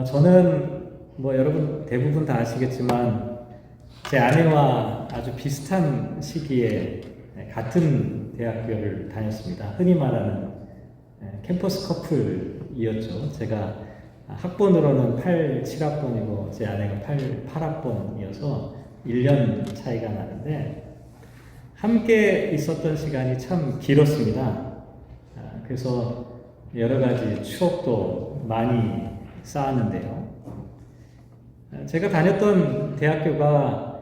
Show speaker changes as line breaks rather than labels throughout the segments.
저는 여러분 대부분 다 아시겠지만 제 아내와 아주 비슷한 시기에 같은 대학교를 다녔습니다. 흔히 말하는 캠퍼스 커플이었죠. 제가 학번으로는 7학번이고 제 아내가 8학번이어서 1년 차이가 나는데 함께 있었던 시간이 참 길었습니다. 그래서 여러 가지 추억도 많이 쌓았는데요. 제가 다녔던 대학교가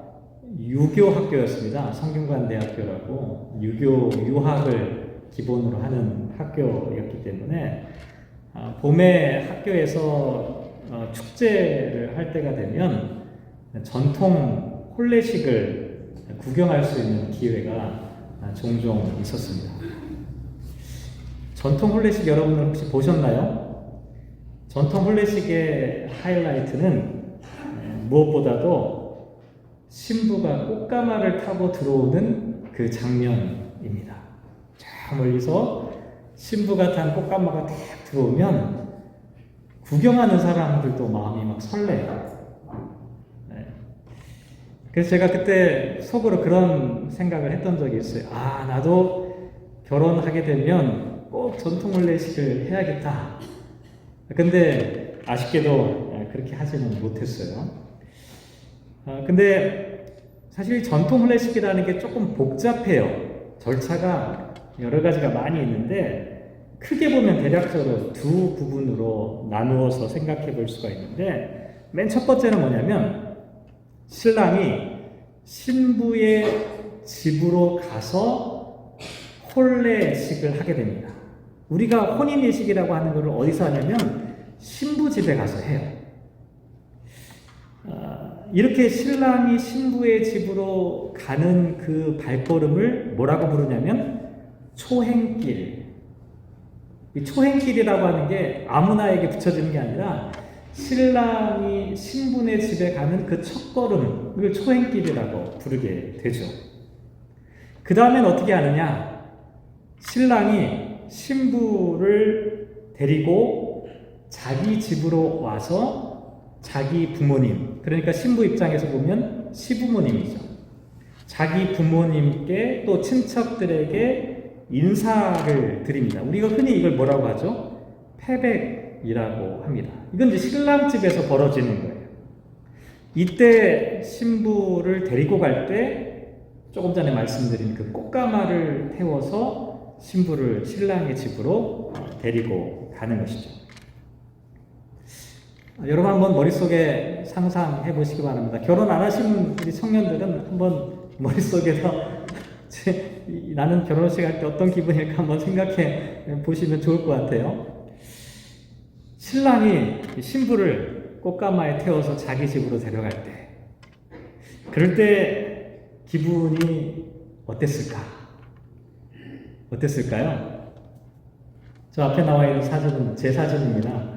유교 학교였습니다. 성균관 대학교라고 유교 유학을 기본으로 하는 학교였기 때문에 봄에 학교에서 축제를 할 때가 되면 전통 혼례식을 구경할 수 있는 기회가 종종 있었습니다. 전통 혼례식 여러분들 혹시 보셨나요? 전통 혼례식의 하이라이트는 무엇보다도 신부가 꽃가마를 타고 들어오는 그 장면입니다. 저 멀리서 신부가 탄 꽃가마가 딱 들어오면 구경하는 사람들도 마음이 막 설레요. 그래서 제가 그때 속으로 그런 생각을 했던 적이 있어요. 나도 결혼하게 되면 꼭 전통 혼례식을 해야겠다. 근데 아쉽게도 그렇게 하지는 못했어요. 근데 사실 전통 혼례식이라는 게 조금 복잡해요. 절차가 여러 가지가 많이 있는데 크게 보면 대략적으로 두 부분으로 나누어서 생각해 볼 수가 있는데 맨 첫 번째는 뭐냐면 신랑이 신부의 집으로 가서 혼례식을 하게 됩니다. 우리가 혼인예식이라고 하는 것을 어디서 하냐면 신부 집에 가서 해요. 이렇게 신랑이 신부의 집으로 가는 그 발걸음을 뭐라고 부르냐면 초행길. 이 초행길이라고 하는 게 아무나에게 붙여지는 게 아니라 신랑이 신부네 집에 가는 그 첫걸음을 초행길이라고 부르게 되죠. 그 다음엔 어떻게 하느냐? 신랑이 신부를 데리고 자기 집으로 와서 자기 부모님, 그러니까 신부 입장에서 보면 시부모님이죠. 자기 부모님께 또 친척들에게 인사를 드립니다. 우리가 흔히 이걸 뭐라고 하죠? 패백이라고 합니다. 이건 이제 신랑 집에서 벌어지는 거예요. 이때 신부를 데리고 갈 때 조금 전에 말씀드린 그 꽃가마를 태워서 신부를 신랑의 집으로 데리고 가는 것이죠. 여러분 한번 머릿속에 상상해 보시기 바랍니다. 결혼 안 하신 우리 청년들은 한번 머릿속에서 나는 결혼식 할 때 어떤 기분일까 한번 생각해 보시면 좋을 것 같아요. 신랑이 신부를 꽃가마에 태워서 자기 집으로 데려갈 때 그럴 때 기분이 어땠을까요? 저 앞에 나와 있는 사진은 제 사진입니다.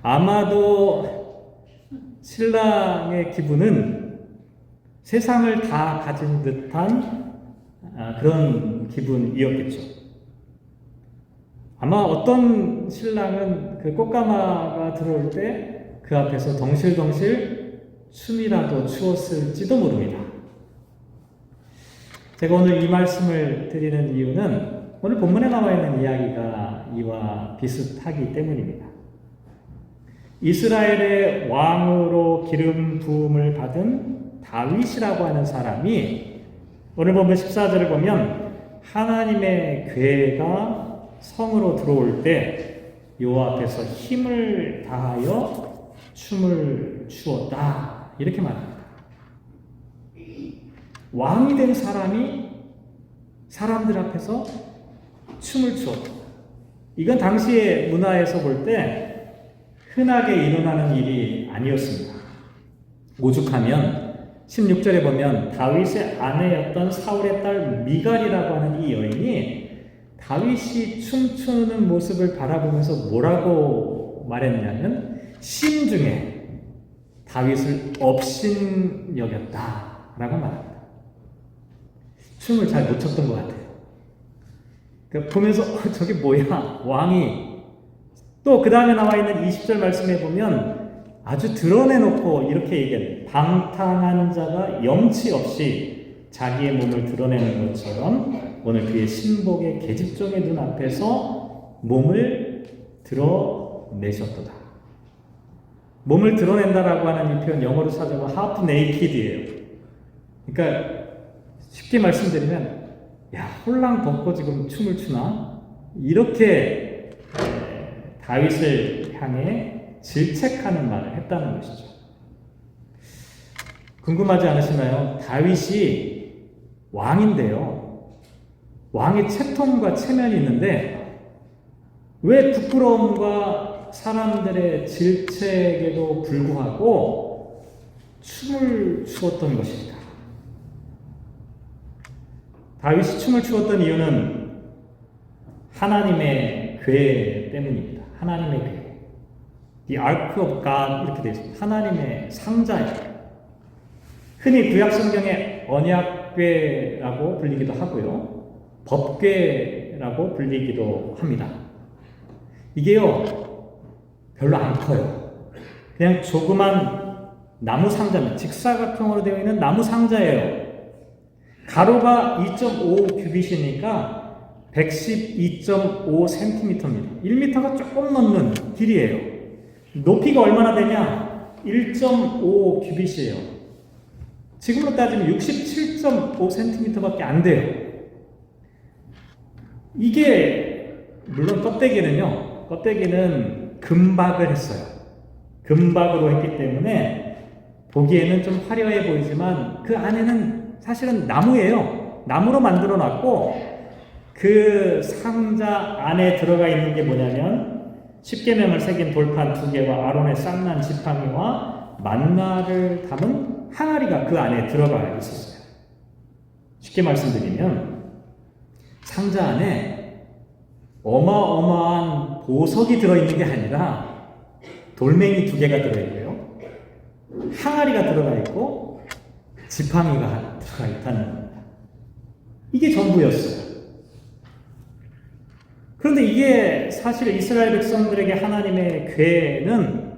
아마도 신랑의 기분은 세상을 다 가진 듯한 그런 기분이었겠죠. 아마 어떤 신랑은 그 꽃가마가 들어올 때 그 앞에서 덩실덩실 춤이라도 추었을지도 모릅니다. 제가 오늘 이 말씀을 드리는 이유는 오늘 본문에 나와 있는 이야기가 이와 비슷하기 때문입니다. 이스라엘의 왕으로 기름 부음을 받은 다윗이라고 하는 사람이 오늘 본문 14절을 보면 하나님의 궤가 성으로 들어올 때 여호와 앞에서 힘을 다하여 춤을 추었다 이렇게 말합니다. 왕이 된 사람이 사람들 앞에서 춤을 추었다. 이건 당시의 문화에서 볼 때 흔하게 일어나는 일이 아니었습니다. 오죽하면 16절에 보면 다윗의 아내였던 사울의 딸 미갈이라고 하는 이 여인이 다윗이 춤추는 모습을 바라보면서 뭐라고 말했냐면 심중에 다윗을 업신여겼다라고 말합니다. 춤을 잘 못 췄던 것 같아요. 그러니까 보면서 저게 뭐야? 왕이 또 그 다음에 나와 있는 20절 말씀에 보면 아주 드러내놓고 이렇게 얘기해요. 방탕한 자가 염치 없이 자기의 몸을 드러내는 것처럼 오늘 그의 신복의 계집종의 눈앞에서 몸을 드러내셨도다. 몸을 드러낸다라고 하는 이 표현 영어로 찾아보면 half naked이에요. 그러니까 쉽게 말씀드리면 야, 홀랑 벗고 지금 춤을 추나? 이렇게 다윗을 향해 질책하는 말을 했다는 것이죠. 궁금하지 않으시나요? 다윗이 왕인데요. 왕의 채통과 체면이 있는데 왜 부끄러움과 사람들의 질책에도 불구하고 춤을 추었던 것일까? 다윗이 춤을 추었던 이유는 하나님의 궤 때문입니다. 하나님의 궤. The Ark of God 이렇게 되어 있습니다. 하나님의 상자예요. 흔히 구약 성경에 언약궤라고 불리기도 하고요. 법궤라고 불리기도 합니다. 이게요, 별로 안 커요. 그냥 조그만 나무 상자입니다. 직사각형으로 되어 있는 나무 상자예요. 가로가 2.5 규빗이니까 112.5cm입니다. 1m가 조금 넘는 길이에요. 높이가 얼마나 되냐? 1.5 규빗이에요. 지금으로 따지면 67.5cm밖에 안 돼요. 이게 물론 껍데기는 금박을 했어요. 금박으로 했기 때문에 보기에는 좀 화려해 보이지만 그 안에는 사실은 나무예요. 나무로 만들어 놨고 그 상자 안에 들어가 있는 게 뭐냐면 십계명을 새긴 돌판 2개와 아론의 쌍난 지팡이와 만나를 담은 항아리가 그 안에 들어가 있었어요. 쉽게 말씀드리면 상자 안에 어마어마한 보석이 들어있는 게 아니라 돌멩이 2개가 들어있고요. 항아리가 들어가 있고 지팡이가 들어가 있다는 겁니다. 이게 전부였어요. 그런데 이게 사실 이스라엘 백성들에게 하나님의 궤는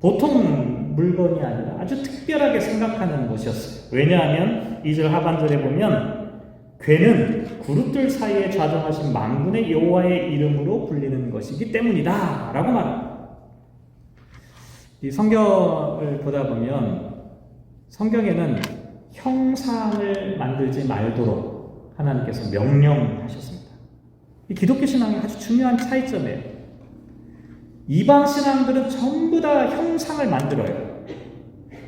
보통 물건이 아니라 아주 특별하게 생각하는 것이었어요. 왜냐하면 2절 하반절에 보면 궤는 그룹들 사이에 좌정하신 만군의 여호와의 이름으로 불리는 것이기 때문이다 라고 말합니다. 이 성경을 보다 보면 성경에는 형상을 만들지 말도록 하나님께서 명령하셨습니다. 이 기독교 신앙이 아주 중요한 차이점이에요. 이방 신앙들은 전부 다 형상을 만들어요.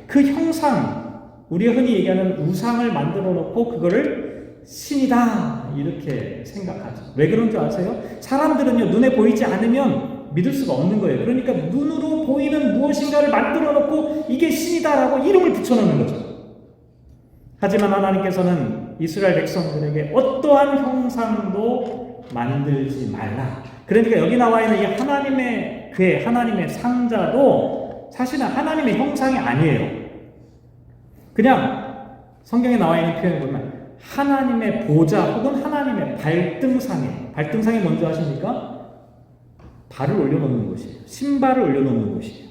그 형상, 우리가 흔히 얘기하는 우상을 만들어 놓고 그거를 신이다 이렇게 생각하죠. 왜 그런 줄 아세요? 사람들은요, 눈에 보이지 않으면 믿을 수가 없는 거예요. 그러니까 눈으로 보이는 무엇인가를 만들어 놓고 이게 신이다라고 이름을 붙여놓는 거죠. 하지만 하나님께서는 이스라엘 백성들에게 어떠한 형상도 만들지 말라. 그러니까 여기 나와 있는 이 하나님의 궤, 하나님의 상자도 사실은 하나님의 형상이 아니에요. 그냥 성경에 나와 있는 표현을 보면 하나님의 보좌 혹은 하나님의 발등상이에요. 발등상이 뭔지 아십니까? 발을 올려놓는 곳이에요. 신발을 올려놓는 곳이에요.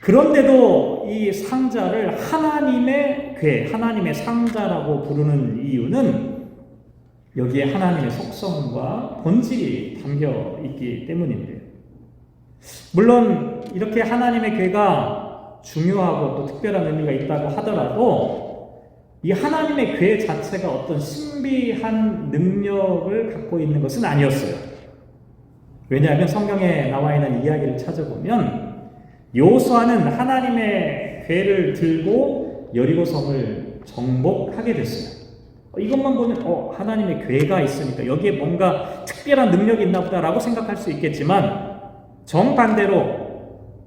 그런데도 이 상자를 하나님의 궤, 하나님의 상자라고 부르는 이유는 여기에 하나님의 속성과 본질이 담겨 있기 때문인데요. 물론 이렇게 하나님의 궤가 중요하고 또 특별한 의미가 있다고 하더라도 이 하나님의 궤 자체가 어떤 신비한 능력을 갖고 있는 것은 아니었어요. 왜냐하면 성경에 나와 있는 이야기를 찾아보면 여호수아는 하나님의 궤를 들고 여리고성을 정복하게 됐어요. 이것만 보면 하나님의 궤가 있으니까 여기에 뭔가 특별한 능력이 있나 보다라고 생각할 수 있겠지만 정반대로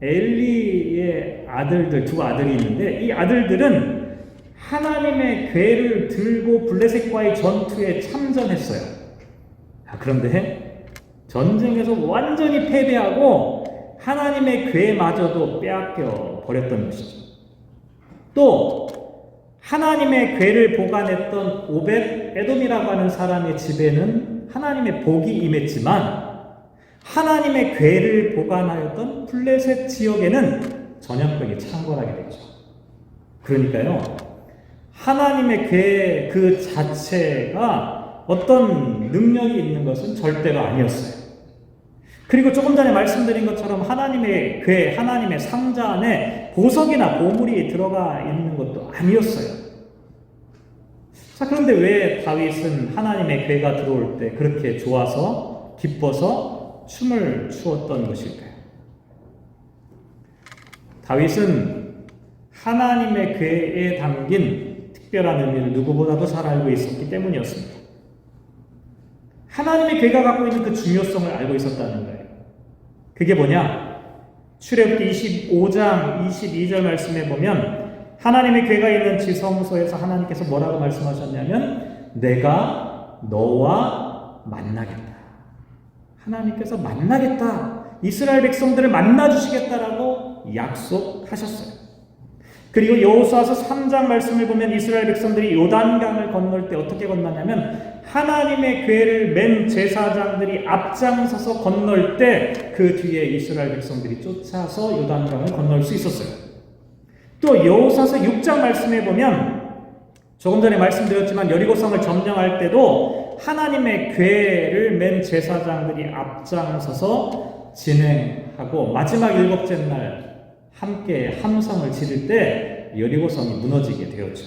엘리의 아들들, 2 아들이 있는데 이 아들들은 하나님의 궤를 들고 블레셋과의 전투에 참전했어요. 그런데 전쟁에서 완전히 패배하고 하나님의 궤마저도 빼앗겨 버렸던 것이죠. 또 하나님의 궤를 보관했던 오벳 에돔이라고 하는 사람의 집에는 하나님의 복이 임했지만 하나님의 궤를 보관하였던 블레셋 지역에는 전염병이 창궐하게 됐죠. 그러니까요, 하나님의 궤 그 자체가 어떤 능력이 있는 것은 절대로 아니었어요. 그리고 조금 전에 말씀드린 것처럼 하나님의 궤, 하나님의 상자 안에 보석이나 보물이 들어가 있는 것도 아니었어요. 자, 그런데 왜 다윗은 하나님의 궤가 들어올 때 그렇게 좋아서 기뻐서 춤을 추었던 것일까요? 다윗은 하나님의 궤에 담긴 특별한 의미를 누구보다도 잘 알고 있었기 때문이었습니다. 하나님의 궤가 갖고 있는 그 중요성을 알고 있었다는 거예요. 그게 뭐냐? 출애굽기 25장 22절 말씀에 보면 하나님의 궤가 있는 지성소에서 하나님께서 뭐라고 말씀하셨냐면 내가 너와 만나겠다. 하나님께서 만나겠다. 이스라엘 백성들을 만나주시겠다라고 약속하셨어요. 그리고 여호수아서 3장 말씀을 보면 이스라엘 백성들이 요단강을 건널 때 어떻게 건너냐면 하나님의 궤를 맨 제사장들이 앞장서서 건널 때 그 뒤에 이스라엘 백성들이 쫓아서 요단강을 건널 수 있었어요. 또 여호수아서 6장 말씀에 보면 조금 전에 말씀드렸지만 여리고성을 점령할 때도 하나님의 궤를 맨 제사장들이 앞장서서 진행하고 마지막 일곱째 날 함께 함성을 지를 때 여리고성이 무너지게 되었죠.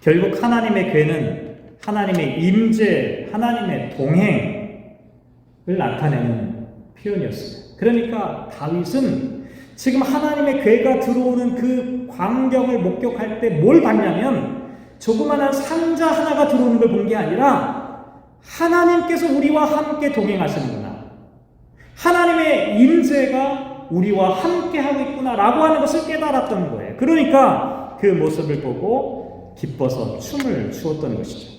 결국 하나님의 궤는 하나님의 임재, 하나님의 동행을 나타내는 표현이었습니다. 그러니까 다윗은 지금 하나님의 궤가 들어오는 그 광경을 목격할 때 뭘 봤냐면 조그마한 상자 하나가 들어오는 걸 본 게 아니라 하나님께서 우리와 함께 동행하시는구나. 하나님의 임재가 우리와 함께 하고 있구나라고 하는 것을 깨달았던 거예요. 그러니까 그 모습을 보고 기뻐서 춤을 추었던 것이죠.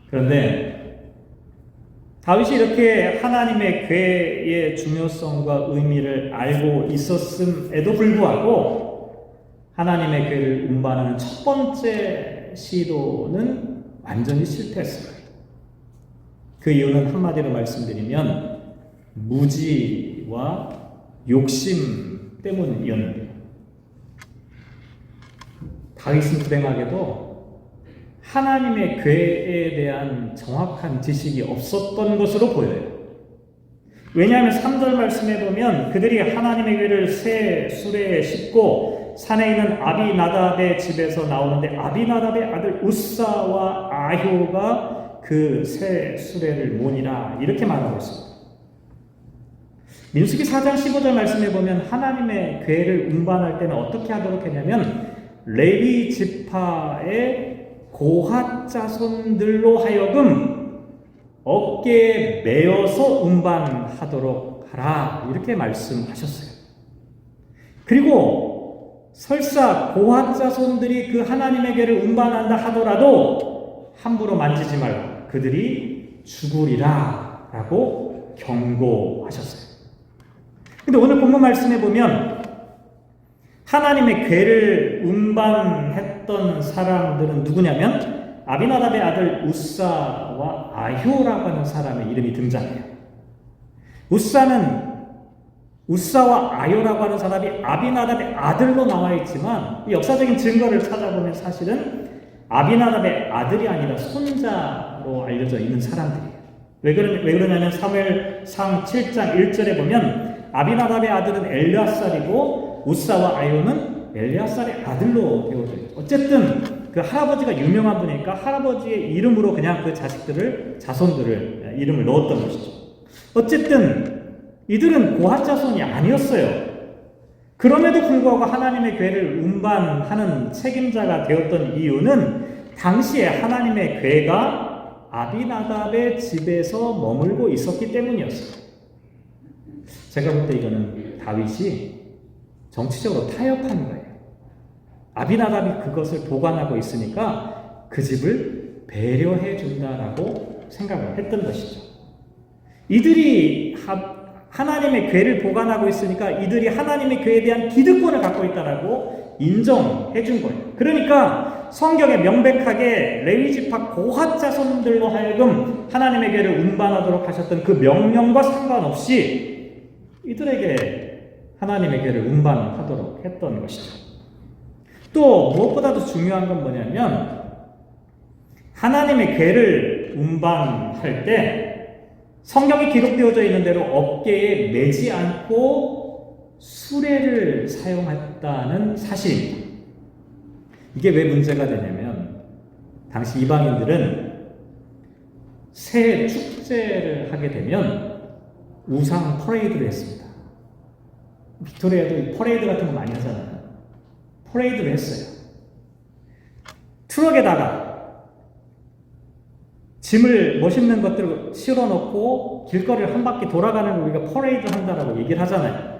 그런데 다윗이 이렇게 하나님의 궤의 중요성과 의미를 알고 있었음에도 불구하고 하나님의 궤를 운반하는 첫 번째 시도는 완전히 실패했어요. 그 이유는 한마디로 말씀드리면 무지와 욕심 때문이었는데요. 다윗은 불행하게도 하나님의 궤에 대한 정확한 지식이 없었던 것으로 보여요. 왜냐하면 3절 말씀에 보면 그들이 하나님의 궤를 새 수레에 싣고 산에 있는 아비나답의 집에서 나오는데 아비나답의 아들 우사와 아효가 그 새 수레를 모니라 이렇게 말하고 있습니다. 민수기 4장 15절 말씀에 보면 하나님의 궤를 운반할 때는 어떻게 하도록 했냐면 레위 지파의 고핫 자손들로 하여금 어깨에 메어서 운반하도록 하라 이렇게 말씀하셨어요. 그리고 설사 고핫 자손들이 그 하나님의 궤를 운반한다 하더라도 함부로 만지지 말라. 그들이 죽으리라 라고 경고하셨어요. 근데 오늘 본문 말씀에 보면 하나님의 궤를 운반했던 사람들은 누구냐면 아비나답의 아들 우사와 아효라고 하는 사람의 이름이 등장해요. 우사와 아효라고 하는 사람이 아비나답의 아들로 나와 있지만 이 역사적인 증거를 찾아보면 사실은 아비나답의 아들이 아니라 손자로 알려져 있는 사람들이에요. 왜 그러냐면 사무엘상 7장 1절에 보면 아비나답의 아들은 엘르아살이고 우사와 아효는 엘르아살의 아들로 되어져 있죠. 어쨌든 그 할아버지가 유명한 분이니까 할아버지의 이름으로 그냥 그 자손들을 이름을 넣었던 것이죠. 어쨌든 이들은 고핫 자손이 아니었어요. 그럼에도 불구하고 하나님의 궤를 운반하는 책임자가 되었던 이유는 당시에 하나님의 궤가 아비나답의 집에서 머물고 있었기 때문이었어요. 제가 볼 때 이거는 다윗이 정치적으로 타협한 거예요. 아비나답이 그것을 보관하고 있으니까 그 집을 배려해 준다라고 생각을 했던 것이죠. 이들이 하나님의 궤를 보관하고 있으니까 이들이 하나님의 궤에 대한 기득권을 갖고 있다라고 인정해 준 거예요. 그러니까 성경에 명백하게 레위지파 고핫 자손들로 하여금 하나님의 궤를 운반하도록 하셨던 그 명령과 상관없이 이들에게 하나님의 궤를 운반하도록 했던 것이죠. 또 무엇보다도 중요한 건 뭐냐면 하나님의 궤를 운반할 때 성경이 기록되어져 있는 대로 어깨에 매지 않고 수레를 사용했다는 사실입니다. 이게 왜 문제가 되냐면 당시 이방인들은 새 축제를 하게 되면 우상 퍼레이드를 했습니다. 빅토리아도 퍼레이드 같은 거 많이 하잖아요. 퍼레이드를 했어요. 트럭에다가 짐을 멋있는 것들을 실어놓고 길거리를 한 바퀴 돌아가는 걸 우리가 퍼레이드 한다라고 얘기를 하잖아요.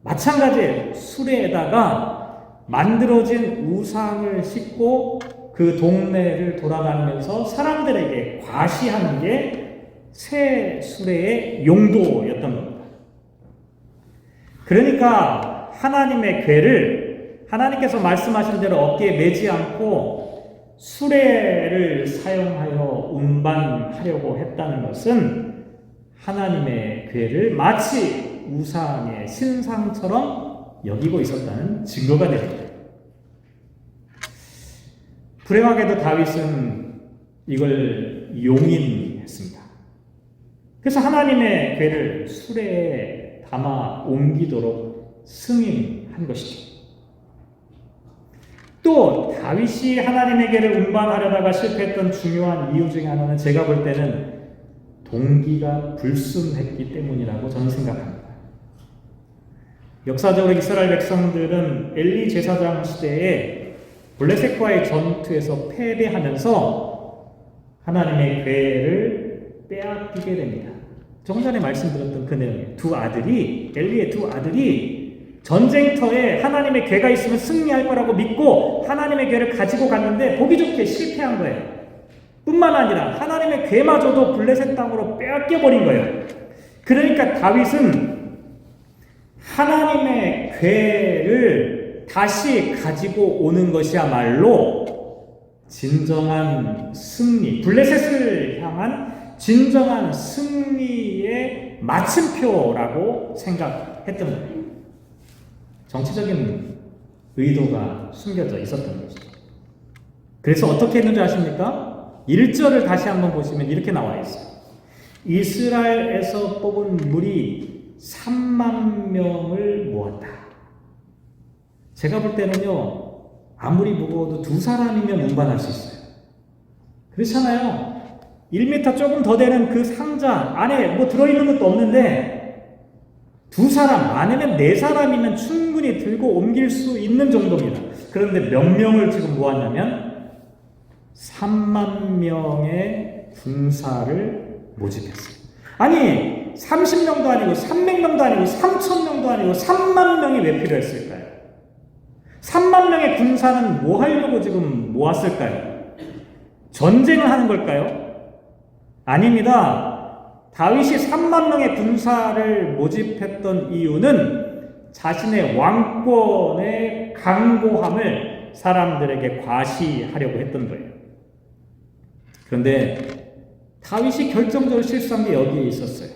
마찬가지예요. 수레에다가 만들어진 우상을 싣고 그 동네를 돌아다니면서 사람들에게 과시하는 게 새 수레의 용도였던 겁니다. 그러니까 하나님의 궤를 하나님께서 말씀하신 대로 어깨에 매지 않고 수레를 사용하여 운반하려고 했다는 것은 하나님의 궤를 마치 우상의 신상처럼 여기고 있었다는 증거가 됩니다. 불행하게도 다윗은 이걸 용인했습니다. 그래서 하나님의 궤를 수레에 담아 옮기도록 승인한 것이죠. 또 다윗이 하나님의 궤를 운반하려다가 실패했던 중요한 이유 중에 하나는 제가 볼 때는 동기가 불순했기 때문이라고 저는 생각합니다. 역사적으로 이스라엘 백성들은 엘리 제사장 시대에 블레셋과의 전투에서 패배하면서 하나님의 궤를 빼앗기게 됩니다. 조금 전에 말씀드렸던 그 내용이에요. 엘리의 두 아들이 전쟁터에 하나님의 궤가 있으면 승리할 거라고 믿고 하나님의 궤를 가지고 갔는데 보기 좋게 실패한 거예요. 뿐만 아니라 하나님의 궤마저도 블레셋 땅으로 빼앗겨 버린 거예요. 그러니까 다윗은 하나님의 궤를 다시 가지고 오는 것이야말로 진정한 승리, 블레셋을 향한 진정한 승리의 마침표라고 생각했던 거예요. 정치적인 의도가 숨겨져 있었던 것이죠. 그래서 어떻게 했는지 아십니까? 1절을 다시 한번 보시면 이렇게 나와 있어요. 이스라엘에서 뽑은 무리 3만 명을 모았다. 제가 볼 때는요, 아무리 무거워도 두 사람이면 운반할 수 있어요. 그렇잖아요. 1m 조금 더 되는 그 상자 안에 뭐 들어있는 것도 없는데 두 사람 아니면 네 사람이면 충분히 들고 옮길 수 있는 정도입니다. 그런데 몇 명을 지금 모았냐면 3만 명의 군사를 모집했어요. 아니 30명도 아니고 300명도 아니고 3,000명도 아니고 3만 명이 왜 필요했을까요? 3만 명의 군사는 뭐 하려고 지금 모았을까요? 전쟁을 하는 걸까요? 아닙니다. 다윗이 3만 명의 군사를 모집했던 이유는 자신의 왕권의 강고함을 사람들에게 과시하려고 했던 거예요. 그런데 다윗이 결정적으로 실수한 게 여기에 있었어요.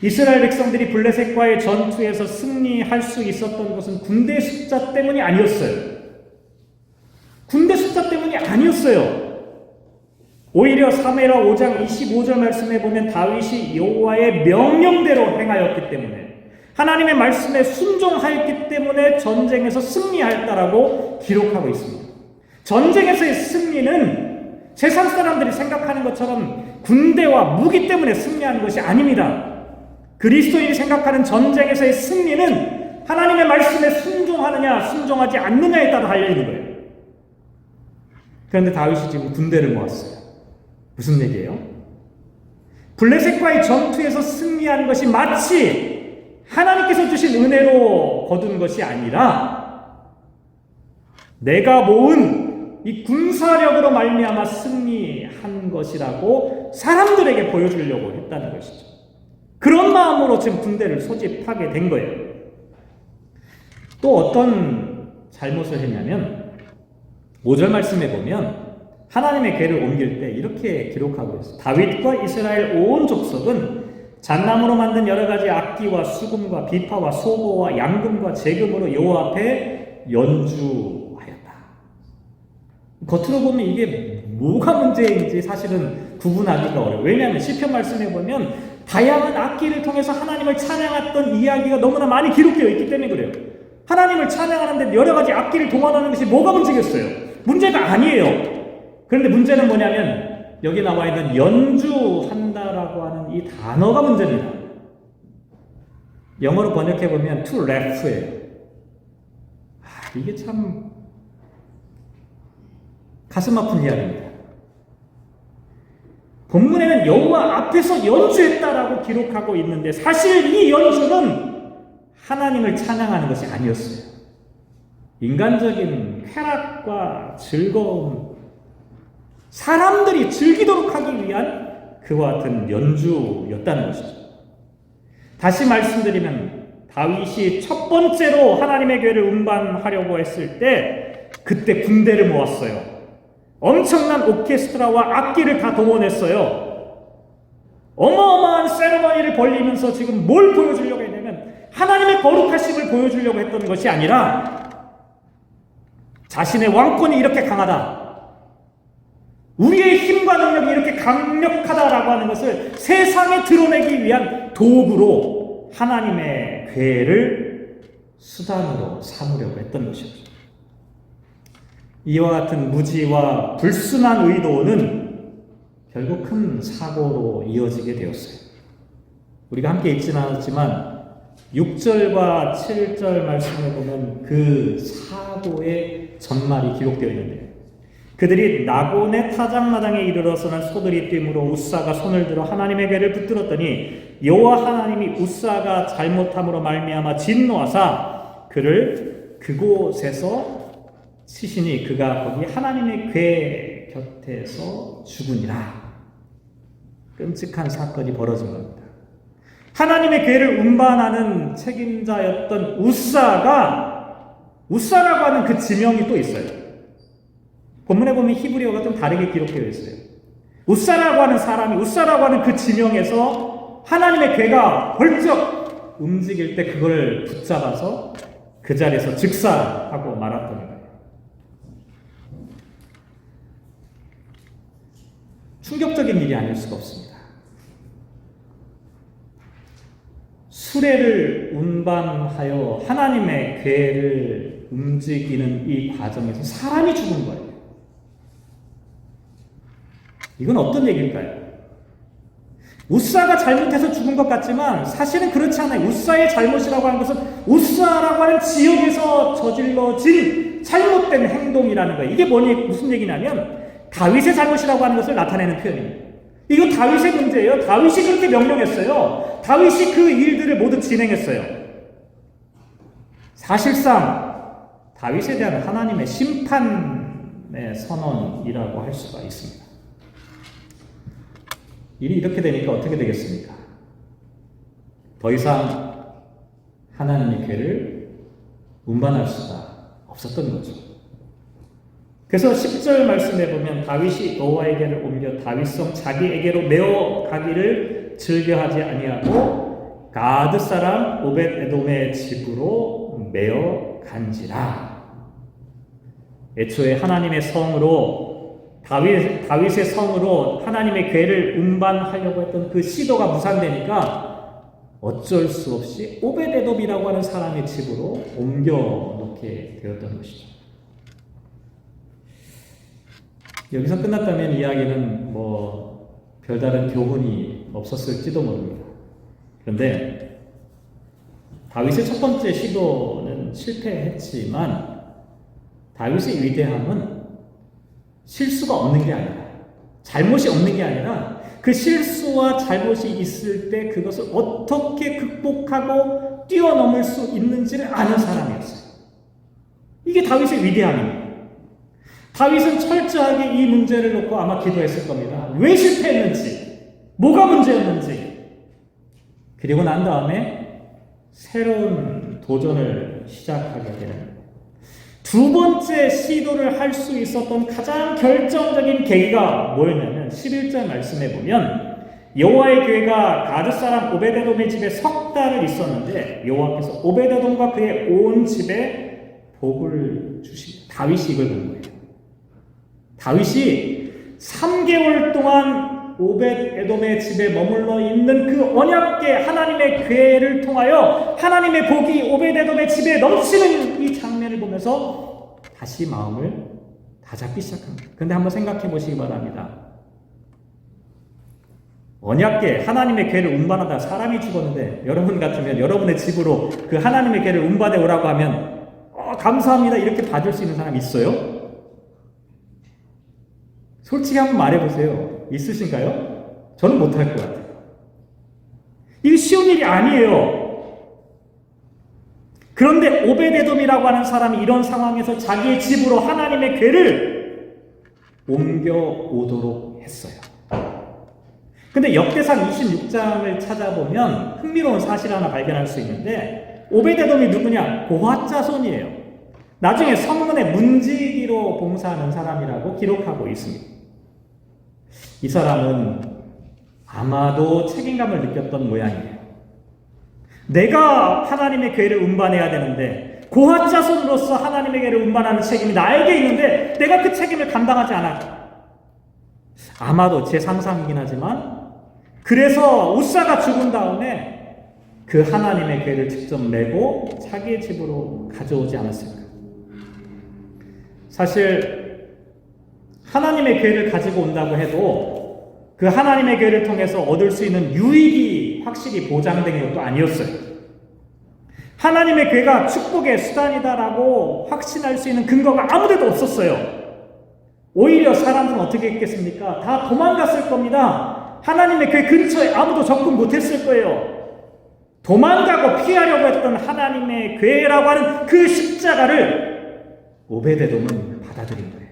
이스라엘 백성들이 블레셋과의 전투에서 승리할 수 있었던 것은 군대 숫자 때문이 아니었어요. 군대 숫자 때문이 아니었어요. 오히려 사무엘하 5장 25절 말씀에 보면 다윗이 여호와의 명령대로 행하였기 때문에 하나님의 말씀에 순종하였기 때문에 전쟁에서 승리하였다라고 기록하고 있습니다. 전쟁에서의 승리는 세상 사람들이 생각하는 것처럼 군대와 무기 때문에 승리하는 것이 아닙니다. 그리스도인이 생각하는 전쟁에서의 승리는 하나님의 말씀에 순종하느냐 순종하지 않느냐에 따라 달려있는 거예요. 그런데 다윗이 지금 군대를 모았어요. 무슨 얘기예요? 블레셋과의 전투에서 승리한 것이 마치 하나님께서 주신 은혜로 거둔 것이 아니라 내가 모은 이 군사력으로 말미암아 승리한 것이라고 사람들에게 보여주려고 했다는 것이죠. 그런 마음으로 지금 군대를 소집하게 된 거예요. 또 어떤 잘못을 했냐면 5절 말씀에 보면 하나님의 궤를 옮길 때 이렇게 기록하고 있어요. 다윗과 이스라엘 온 족속은 잣나무로 만든 여러 가지 악기와 수금과 비파와 소고와 양금과 제금으로 여호와 앞에 연주하였다. 겉으로 보면 이게 뭐가 문제인지 사실은 구분하기가 어려워요. 왜냐하면 시편 말씀에 보면 다양한 악기를 통해서 하나님을 찬양했던 이야기가 너무나 많이 기록되어 있기 때문에 그래요. 하나님을 찬양하는데 여러 가지 악기를 동원하는 것이 뭐가 문제겠어요? 문제가 아니에요. 그런데 문제는 뭐냐면 여기 나와 있는 연주한다라고 하는 이 단어가 문제입니다. 영어로 번역해 보면 to laugh예요. 이게 참 가슴 아픈 이야기입니다. 본문에는 여호와 앞에서 연주했다라고 기록하고 있는데 사실 이 연주는 하나님을 찬양하는 것이 아니었어요. 인간적인 쾌락과 즐거움, 사람들이 즐기도록 하기 위한 그와 같은 연주였다는 것이죠. 다시 말씀드리면 다윗이 첫 번째로 하나님의 궤를 운반하려고 했을 때 그때 군대를 모았어요. 엄청난 오케스트라와 악기를 다 동원했어요. 어마어마한 세레머니를 벌리면서 지금 뭘 보여주려고 했냐면 하나님의 거룩하심을 보여주려고 했던 것이 아니라 자신의 왕권이 이렇게 강하다, 우리의 힘과 능력이 이렇게 강력하다라고 하는 것을 세상에 드러내기 위한 도구로 하나님의 궤를 수단으로 삼으려고 했던 것이었죠. 이와 같은 무지와 불순한 의도는 결국 큰 사고로 이어지게 되었어요. 우리가 함께 읽지는 않았지만 6절과 7절 말씀에 보면 그 사고의 전말이 기록되어 있는데요. 그들이 나곤의 타작마당에 이르러서는 소들이 뛰므로 우사가 손을 들어 하나님의 궤를 붙들었더니 여호와 하나님이 우사가 잘못함으로 말미암아 진노하사 그를 그곳에서 치시니 그가 거기 하나님의 궤 곁에서 죽으니라. 끔찍한 사건이 벌어진 겁니다. 하나님의 궤를 운반하는 책임자였던 우사라고 하는 그 지명이 또 있어요. 본문에 보면 히브리어가 좀 다르게 기록되어 있어요. 우사라고 하는 사람이, 우사라고 하는 그 지명에서 하나님의 궤가 벌쩍 움직일 때 그걸 붙잡아서 그 자리에서 즉사하고 말았던 거예요. 충격적인 일이 아닐 수가 없습니다. 수레를 운반하여 하나님의 궤를 움직이는 이 과정에서 사람이 죽은 거예요. 이건 어떤 얘기일까요? 우사가 잘못해서 죽은 것 같지만 사실은 그렇지 않아요. 우사의 잘못이라고 하는 것은 우사라고 하는 지역에서 저질러진 잘못된 행동이라는 거예요. 이게 무슨 얘기냐면 다윗의 잘못이라고 하는 것을 나타내는 표현입니다. 이건 다윗의 문제예요. 다윗이 그렇게 명령했어요. 다윗이 그 일들을 모두 진행했어요. 사실상 다윗에 대한 하나님의 심판의 선언이라고 할 수가 있습니다. 일이 이렇게 되니까 어떻게 되겠습니까? 더 이상 하나님의 궤를 운반할 수가 없었던 거죠. 그래서 10절 말씀에 보면 다윗이 여호와에게를 옮겨 다윗성 자기에게로 메어 가기를 즐겨하지 아니하고 가드 사람 오벳에돔의 집으로 메어 간지라. 애초에 하나님의 성으로 다윗의 성으로 하나님의 궤를 운반하려고 했던 그 시도가 무산되니까 어쩔 수 없이 오벳에돔이라고 하는 사람의 집으로 옮겨 놓게 되었던 것이죠. 여기서 끝났다면 이야기는 별다른 교훈이 없었을지도 모릅니다. 그런데 다윗의 첫 번째 시도는 실패했지만 다윗의 위대함은 실수가 없는 게 아니라, 잘못이 없는 게 아니라 그 실수와 잘못이 있을 때 그것을 어떻게 극복하고 뛰어넘을 수 있는지를 아는 사람이었어요. 이게 다윗의 위대함입니다. 다윗은 철저하게 이 문제를 놓고 아마 기도했을 겁니다. 왜 실패했는지, 뭐가 문제였는지. 그리고 난 다음에 새로운 도전을 시작하게 되는 거예요. 두 번째 시도를 할 수 있었던 가장 결정적인 계기가 뭐였냐면 11절 말씀에 보면 여호와의 교회가 가드 사람 오베데돔의 집에 석 달을 있었는데 여호와께서 오베데돔과 그의 온 집에 복을 주시 다윗이 이걸 본 거예요. 다윗이 3개월 동안 오벳에돔의 집에 머물러 있는 그 언약궤 하나님의 궤를 통하여 하나님의 복이 오벳에돔의 집에 넘치는 이 장면을 보면서 다시 마음을 다잡기 시작합니다. 그런데 한번 생각해 보시기 바랍니다. 언약궤 하나님의 궤를 운반하다 사람이 죽었는데 여러분 같으면 여러분의 집으로 그 하나님의 궤를 운반해 오라고 하면 감사합니다 이렇게 받을 수 있는 사람이 있어요? 솔직히 한번 말해보세요. 있으신가요? 저는 못할 것 같아요. 이게 쉬운 일이 아니에요. 그런데 오베데돔이라고 하는 사람이 이런 상황에서 자기의 집으로 하나님의 궤를 옮겨오도록 했어요. 근데 역대상 26장을 찾아보면 흥미로운 사실 하나 발견할 수 있는데 오베데돔이 누구냐? 고핫 자손이에요. 나중에 성문의 문지기로 봉사하는 사람이라고 기록하고 있습니다. 이 사람은 아마도 책임감을 느꼈던 모양이에요. 내가 하나님의 궤를 운반해야 되는데 고핫 자손으로서 하나님의 궤를 운반하는 책임이 나에게 있는데 내가 그 책임을 감당하지 않아. 아마도 제 상상이긴 하지만 그래서 우사가 죽은 다음에 그 하나님의 궤를 직접 메고 자기의 집으로 가져오지 않았을까. 사실 하나님의 궤를 가지고 온다고 해도 그 하나님의 궤를 통해서 얻을 수 있는 유익이 확실히 보장된 것도 아니었어요. 하나님의 궤가 축복의 수단이다라고 확신할 수 있는 근거가 아무데도 없었어요. 오히려 사람들은 어떻게 했겠습니까? 다 도망갔을 겁니다. 하나님의 궤 근처에 아무도 접근 못했을 거예요. 도망가고 피하려고 했던 하나님의 궤라고 하는 그 십자가를 오베데돔은 받아들인 거예요.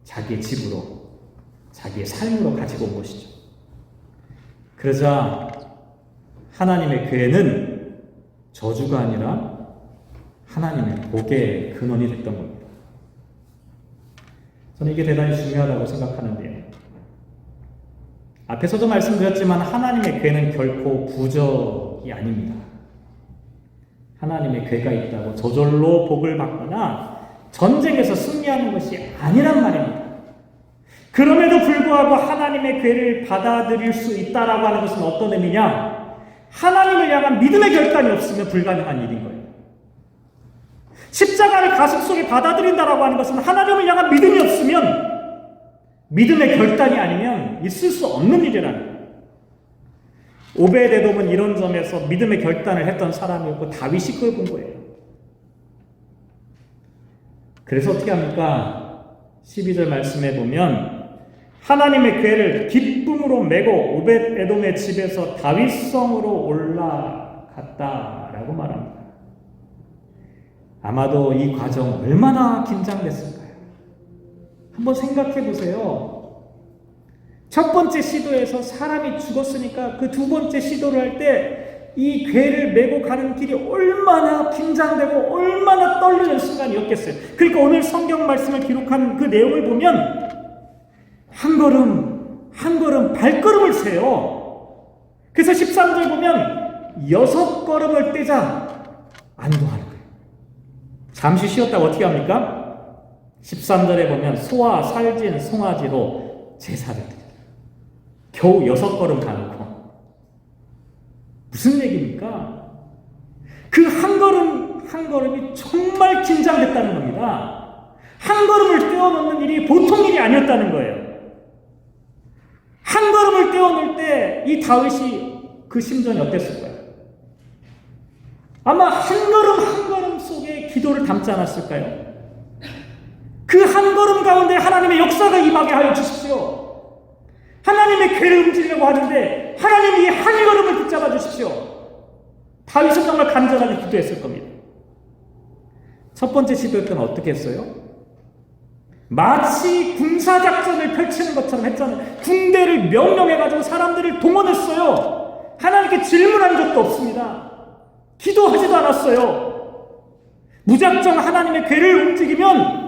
자기의 집으로, 자기의 삶으로 가지고 온 것이죠. 그러자 하나님의 궤는 저주가 아니라 하나님의 복의 근원이 됐던 겁니다. 저는 이게 대단히 중요하다고 생각하는데요. 앞에서도 말씀드렸지만 하나님의 궤는 결코 부적이 아닙니다. 하나님의 궤가 있다고 저절로 복을 받거나 전쟁에서 승리하는 것이 아니란 말입니다. 그럼에도 불구하고 하나님의 궤를 받아들일 수 있다라고 하는 것은 어떤 의미냐? 하나님을 향한 믿음의 결단이 없으면 불가능한 일인 거예요. 십자가를 가슴속에 받아들인다라고 하는 것은 하나님을 향한 믿음이 없으면 믿음의 결단이 아니면 있을 수 없는 일이라는 거예요. 오베데돔은 이런 점에서 믿음의 결단을 했던 사람이었고 다윗이 그걸 본 거예요. 그래서 어떻게 합니까? 12절 말씀에 보면 하나님의 궤를 기쁨으로 메고 오벳에돔의 집에서 다윗성으로 올라갔다라고 말합니다. 아마도 이 과정 얼마나 긴장됐을까요? 한번 생각해 보세요. 첫 번째 시도에서 사람이 죽었으니까 그 두 번째 시도를 할 때 이 궤를 메고 가는 길이 얼마나 긴장되고 얼마나 떨리는 순간이었겠어요. 그러니까 오늘 성경 말씀을 기록한 그 내용을 보면 한 걸음 한 걸음 발걸음을 세요. 그래서 13절 보면 6걸음을 떼자 안도하는 거예요. 잠시 쉬었다가 어떻게 합니까? 13절에 보면 소와 살진 송아지로 제사를 드려요. 겨우 6걸음 가는 거. 무슨 얘기입니까? 그 한 걸음 한 걸음이 정말 긴장됐다는 겁니다. 한 걸음을 떼어놓는 일이 보통 일이 아니었다는 거예요. 한 걸음을 떼어놓을 때 이 다윗이 그 심정이 어땠을까요? 아마 한 걸음 한 걸음 속에 기도를 담지 않았을까요? 그 한 걸음 가운데 하나님의 역사가 임하게 하여 주십시오. 하나님의 궤를 움직이려고 하는데 하나님이 한 걸음을 붙잡아 주십시오. 다윗은 정말 간절하게 기도했을 겁니다. 첫 번째 시도 때는 어떻게 했어요? 마치 군사작전을 펼치는 것처럼 했잖아요. 군대를 명령해가지고 사람들을 동원했어요. 하나님께 질문한 적도 없습니다. 기도하지도 않았어요. 무작정 하나님의 궤를 움직이면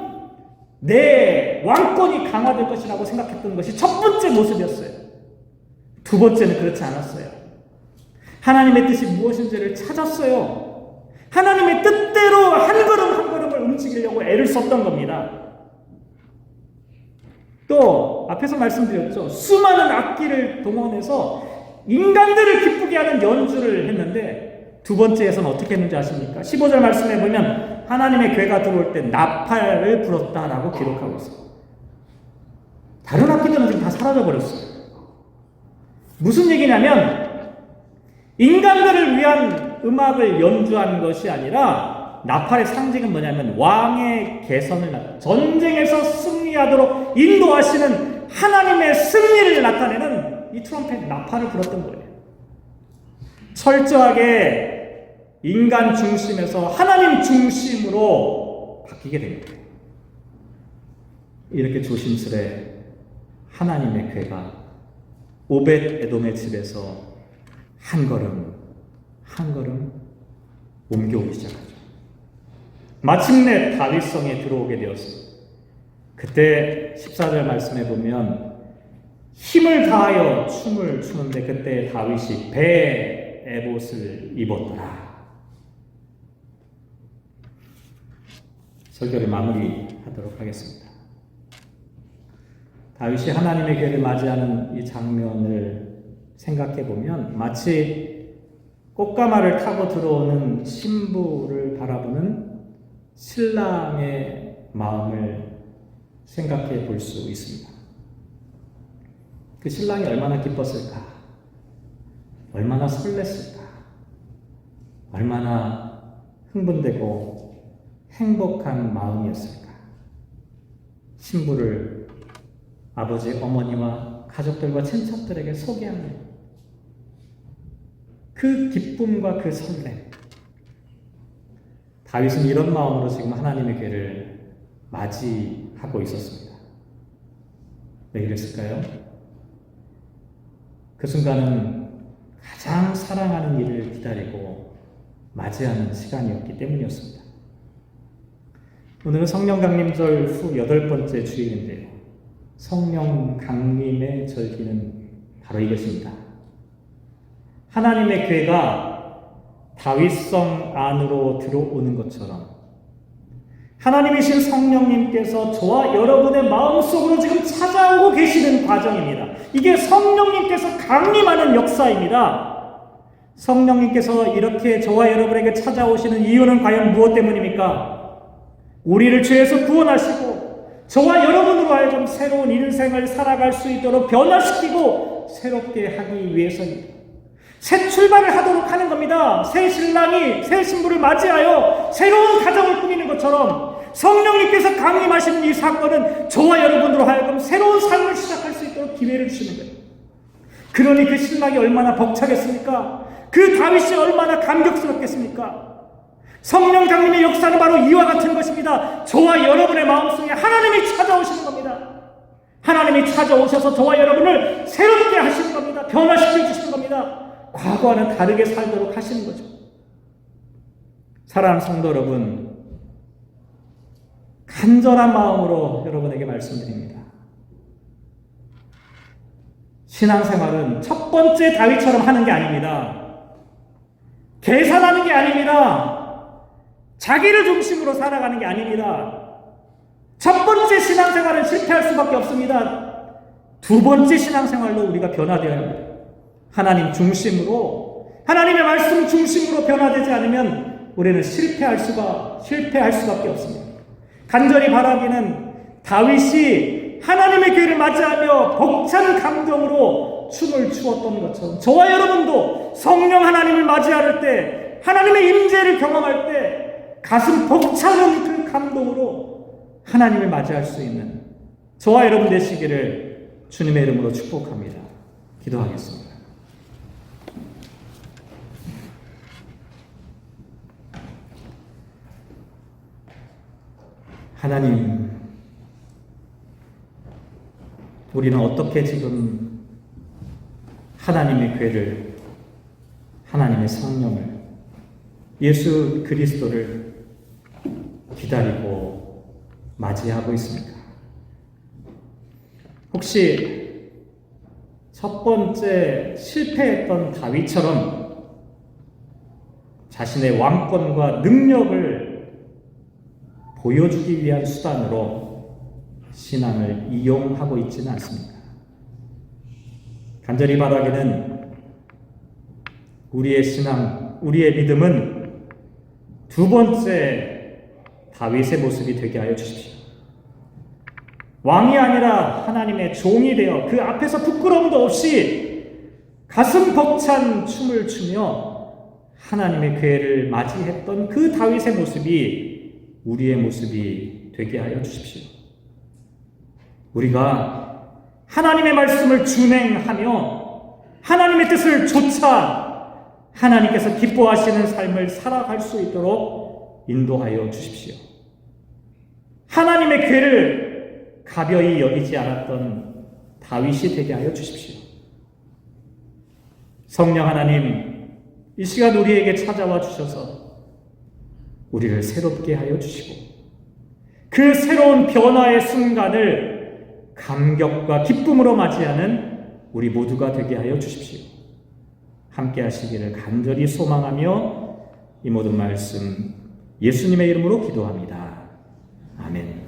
내 왕권이 강화될 것이라고 생각했던 것이 첫 번째 모습이었어요. 두 번째는 그렇지 않았어요. 하나님의 뜻이 무엇인지를 찾았어요. 하나님의 뜻대로 한 걸음 한 걸음을 움직이려고 애를 썼던 겁니다. 또 앞에서 말씀드렸죠. 수많은 악기를 동원해서 인간들을 기쁘게 하는 연주를 했는데 두 번째에서는 어떻게 했는지 아십니까? 15절 말씀해 보면 하나님의 궤가 들어올 때 나팔을 불었다라고 기록하고 있어요. 다른 악기들은 지금 다 사라져버렸어요. 무슨 얘기냐면 인간들을 위한 음악을 연주한 것이 아니라 나팔의 상징은 뭐냐면 왕의 개선을 전쟁에서 승리하도록 인도하시는 하나님의 승리를 나타내는 이 트럼펫 나팔을 불었던 거예요. 철저하게 인간 중심에서 하나님 중심으로 바뀌게 됩니다. 이렇게 조심스레 하나님의 궤가 오벳 에돔의 집에서 한 걸음 한 걸음 옮겨오기 시작하죠. 마침내 다윗성에 들어오게 되었습니다. 그때 14절 말씀해 보면 힘을 다하여 춤을 추는데 그때 다윗이 배 에봇을 입었더라. 설교를 마무리하도록 하겠습니다. 다윗이 하나님의 궤를 맞이하는 이 장면을 생각해 보면 마치 꽃가마를 타고 들어오는 신부를 바라보는 신랑의 마음을 생각해 볼 수 있습니다. 그 신랑이 얼마나 기뻤을까? 얼마나 설렜을까? 얼마나 흥분되고 행복한 마음이었을까? 신부를 아버지, 어머니와 가족들과 친척들에게 소개하는 그 기쁨과 그 설렘. 다윗은 이런 마음으로 지금 하나님의 궤를 맞이하고 있었습니다. 왜 이랬을까요? 그 순간은 가장 사랑하는 이를 기다리고 맞이하는 시간이었기 때문이었습니다. 오늘은 성령 강림절 후 8번째 주일인데요. 성령 강림의 절기는 바로 이것입니다. 하나님의 궤가 다윗성 안으로 들어오는 것처럼 하나님이신 성령님께서 저와 여러분의 마음속으로 지금 찾아오고 계시는 과정입니다. 이게 성령님께서 강림하는 역사입니다. 성령님께서 이렇게 저와 여러분에게 찾아오시는 이유는 과연 무엇 때문입니까? 우리를 죄에서 구원하시고 저와 여러분으로 하여금 새로운 인생을 살아갈 수 있도록 변화시키고 새롭게 하기 위해서입니다. 새 출발을 하도록 하는 겁니다. 새 신랑이 새 신부를 맞이하여 새로운 가정을 꾸미는 것처럼 성령님께서 강림하시는 이 사건은 저와 여러분으로 하여금 새로운 삶을 시작할 수 있도록 기회를 주시는 거예요. 그러니 그 신랑이 얼마나 벅차겠습니까? 그 다윗이 얼마나 감격스럽겠습니까? 성령 강림의 역사는 바로 이와 같은 것입니다. 저와 여러분의 마음속에 하나님이 찾아오시는 겁니다. 하나님이 찾아오셔서 저와 여러분을 새롭게 하시는 겁니다. 변화시켜 주시는 겁니다. 과거와는 다르게 살도록 하시는 거죠. 사랑하는 성도 여러분, 간절한 마음으로 여러분에게 말씀드립니다. 신앙생활은 첫 번째 다윗처럼 하는 게 아닙니다. 계산하는 게 아닙니다. 자기를 중심으로 살아가는 게 아닙니다. 첫 번째 신앙생활은 실패할 수밖에 없습니다. 두 번째 신앙생활로 우리가 변화되어야 합니다. 하나님 중심으로, 하나님의 말씀 중심으로 변화되지 않으면 우리는 실패할 수밖에 없습니다. 간절히 바라기는 다윗이 하나님의 궤를 맞이하며 벅찬 감정으로 춤을 추었던 것처럼 저와 여러분도 성령 하나님을 맞이할 때, 하나님의 임재를 경험할 때 가슴 벅차는 그 감동으로 하나님을 맞이할 수 있는 저와 여러분 되시기를 주님의 이름으로 축복합니다. 기도하겠습니다. 하나님, 우리는 어떻게 지금 하나님의 궤를, 하나님의 성령을, 예수 그리스도를 기다리고 맞이하고 있습니까? 혹시 첫 번째 실패했던 다윗처럼 자신의 왕권과 능력을 보여주기 위한 수단으로 신앙을 이용하고 있지는 않습니다. 간절히 바라기는 우리의 신앙, 우리의 믿음은 두 번째 다윗의 모습이 되게 하여 주십시오. 왕이 아니라 하나님의 종이 되어 그 앞에서 부끄러움도 없이 가슴 벅찬 춤을 추며 하나님의 궤를 맞이했던 그 다윗의 모습이 우리의 모습이 되게 하여 주십시오. 우리가 하나님의 말씀을 준행하며 하나님의 뜻을 좇아 하나님께서 기뻐하시는 삶을 살아갈 수 있도록 인도하여 주십시오. 하나님의 궤를 가벼이 여기지 않았던 다윗이 되게 하여 주십시오. 성령 하나님, 이 시간 우리에게 찾아와 주셔서 우리를 새롭게 하여 주시고 그 새로운 변화의 순간을 감격과 기쁨으로 맞이하는 우리 모두가 되게 하여 주십시오. 함께 하시기를 간절히 소망하며 이 모든 말씀 예수님의 이름으로 기도합니다. 아멘.